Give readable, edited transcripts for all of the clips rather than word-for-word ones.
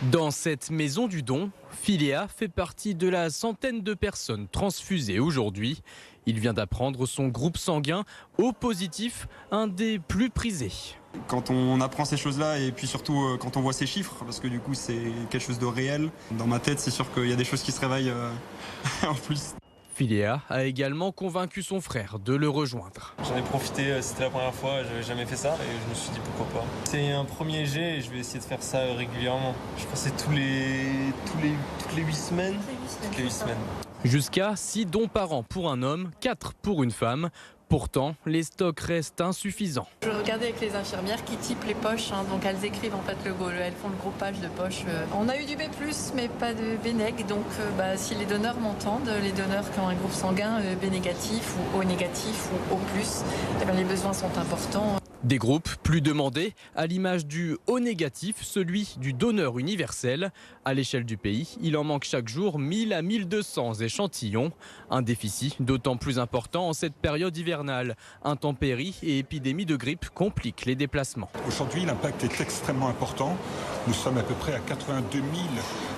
Dans cette maison du don, Philéa fait partie de la centaine de personnes transfusées aujourd'hui. Il vient d'apprendre son groupe sanguin O positif, un des plus prisés. Quand on apprend ces choses-là et puis surtout quand on voit ces chiffres, parce que du coup c'est quelque chose de réel, dans ma tête c'est sûr qu'il y a des choses qui se réveillent en plus. Philéa a également convaincu son frère de le rejoindre. J'en ai profité, c'était la première fois, j'avais jamais fait ça et je me suis dit pourquoi pas. C'est un premier jet et je vais essayer de faire ça régulièrement. Je crois que c'est toutes les 8 semaines. Toutes les 8 semaines. Jusqu'à 6 dons par an pour un homme, 4 pour une femme. Pourtant, les stocks restent insuffisants. Je regardais avec les infirmières qui typent les poches, donc elles écrivent en fait elles font le groupage de poches. On a eu du B+, mais pas de B nég, donc si les donneurs m'entendent, les donneurs qui ont un groupe sanguin B négatif ou O négatif ou O+, les besoins sont importants. Des groupes plus demandés, à l'image du O négatif, celui du donneur universel. À l'échelle du pays, il en manque chaque jour 1000 à 1200 échantillons. Un déficit d'autant plus important en cette période hivernale. Intempéries et épidémies de grippe compliquent les déplacements. Aujourd'hui, l'impact est extrêmement important. Nous sommes à peu près à 82 000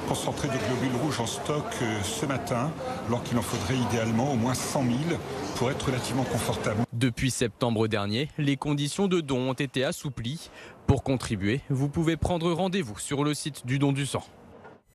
concentrés de globules rouges en stock ce matin, alors qu'il en faudrait idéalement au moins 100 000 pour être relativement confortable. Depuis septembre dernier, les conditions de don ont été assouplies. Pour contribuer, vous pouvez prendre rendez-vous sur le site du don du sang.